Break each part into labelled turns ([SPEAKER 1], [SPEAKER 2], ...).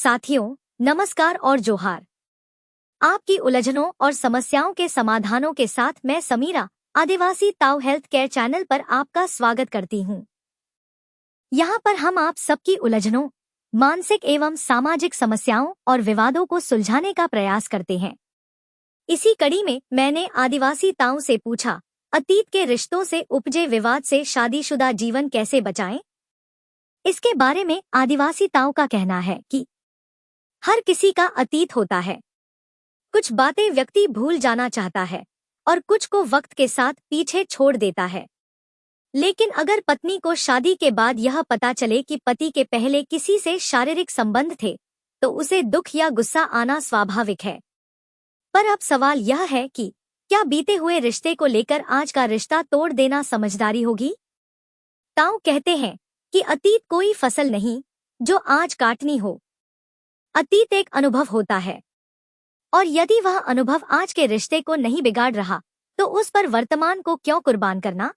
[SPEAKER 1] साथियों, नमस्कार और जोहार। आपकी उलझनों और समस्याओं के समाधानों के साथ मैं समीरा आदिवासी ताऊ हेल्थ केयर चैनल पर आपका स्वागत करती हूँ। यहाँ पर हम आप सबकी उलझनों, मानसिक एवं सामाजिक समस्याओं और विवादों को सुलझाने का प्रयास करते हैं। इसी कड़ी में मैंने आदिवासी ताऊ से पूछा, अतीत के रिश्तों से उपजे विवाद से शादीशुदा जीवन कैसे बचाएं? इसके बारे में आदिवासी ताऊ का कहना है कि हर किसी का अतीत होता है। कुछ बातें व्यक्ति भूल जाना चाहता है और कुछ को वक्त के साथ पीछे छोड़ देता है। लेकिन अगर पत्नी को शादी के बाद यह पता चले कि पति के पहले किसी से शारीरिक संबंध थे, तो उसे दुख या गुस्सा आना स्वाभाविक है। पर अब सवाल यह है कि क्या बीते हुए रिश्ते को लेकर आज का रिश्ता तोड़ देना समझदारी होगी? ताऊ कहते हैं कि अतीत कोई फसल नहीं जो आज काटनी हो। अतीत एक अनुभव होता है, और यदि वह अनुभव आज के रिश्ते को नहीं बिगाड़ रहा, तो उस पर वर्तमान को क्यों कुर्बान करना?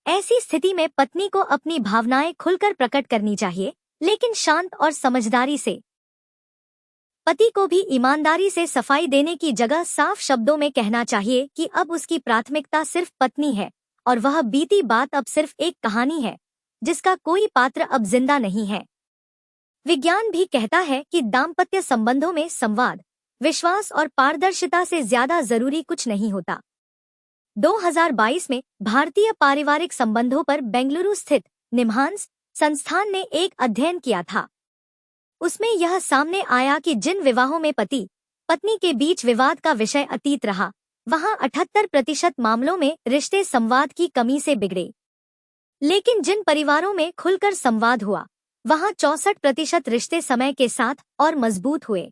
[SPEAKER 1] ऐसी स्थिति में पत्नी को अपनी भावनाएं खुलकर प्रकट करनी चाहिए, लेकिन शांत और समझदारी से। पति को भी ईमानदारी से सफाई देने की जगह साफ शब्दों में कहना चाहिए कि अब उसकी प्राथमिकता सिर्फ पत्नी है और वह बीती बात अब सिर्फ एक कहानी है जिसका कोई पात्र अब जिंदा नहीं है। विज्ञान भी कहता है कि दाम्पत्य संबंधों में संवाद, विश्वास और पारदर्शिता से ज्यादा जरूरी कुछ नहीं होता। 2022 में भारतीय पारिवारिक संबंधों पर बेंगलुरु स्थित निम्हांस संस्थान ने एक अध्ययन किया था। उसमें यह सामने आया कि जिन विवाहों में पति पत्नी के बीच विवाद का विषय अतीत रहा, वहां 78% मामलों में रिश्ते संवाद की कमी से बिगड़े। लेकिन जिन परिवारों में खुलकर संवाद हुआ, वहां 64% रिश्ते समय के साथ और मजबूत हुए।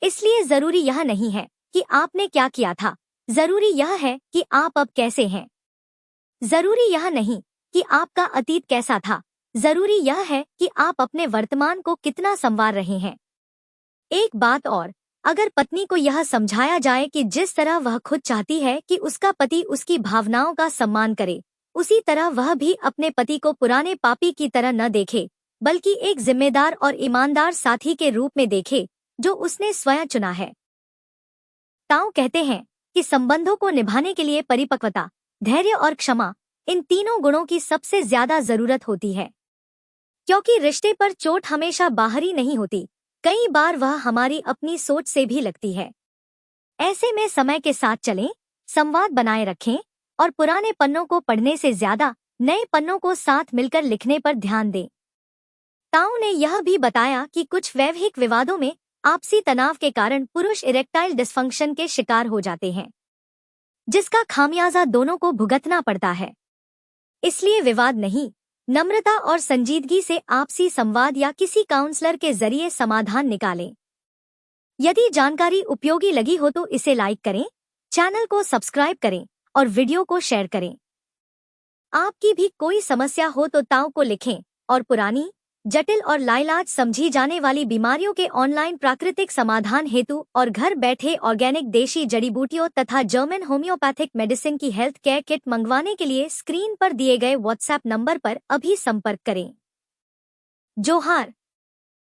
[SPEAKER 1] इसलिए जरूरी यह नहीं है कि आपने क्या किया था, जरूरी यह है कि आप अब कैसे हैं। जरूरी यह नहीं कि आपका अतीत कैसा था, जरूरी यह है कि आप अपने वर्तमान को कितना संवार रहे हैं। एक बात और, अगर पत्नी को यह समझाया जाए कि जिस तरह वह खुद चाहती है कि उसका पति उसकी भावनाओं का सम्मान करे, उसी तरह वह भी अपने पति को पुराने पापी की तरह न देखे, बल्कि एक जिम्मेदार और ईमानदार साथी के रूप में देखे जो उसने स्वयं चुना है। ताऊ कहते हैं कि संबंधों को निभाने के लिए परिपक्वता, धैर्य और क्षमा, इन तीनों गुणों की सबसे ज्यादा जरूरत होती है। क्योंकि रिश्ते पर चोट हमेशा बाहरी नहीं होती, कई बार वह हमारी अपनी सोच से भी लगती है। ऐसे में समय के साथ चलें, संवाद बनाए रखें और पुराने पन्नों को पढ़ने से ज्यादा नए पन्नों को साथ मिलकर लिखने पर ध्यान दें। ताऊ ने यह भी बताया कि कुछ वैवाहिक विवादों में आपसी तनाव के कारण पुरुष इरेक्टाइल डिस्फंक्शन के शिकार हो जाते हैं, जिसका खामियाजा दोनों को भुगतना पड़ता है। इसलिए विवाद नहीं, नम्रता और संजीदगी से आपसी संवाद या किसी काउंसलर के जरिए समाधान निकालें। यदि जानकारी उपयोगी लगी हो तो इसे लाइक करें, चैनल को सब्सक्राइब करें और वीडियो को शेयर करें। आपकी भी कोई समस्या हो तो ताऊ को लिखें और पुरानी, जटिल और लाइलाज समझी जाने वाली बीमारियों के ऑनलाइन प्राकृतिक समाधान हेतु और घर बैठे ऑर्गेनिक देशी जड़ी बूटियों तथा जर्मन होम्योपैथिक मेडिसिन की हेल्थ केयर किट मंगवाने के लिए स्क्रीन पर दिए गए व्हाट्सएप नंबर पर अभी संपर्क करें। जोहार।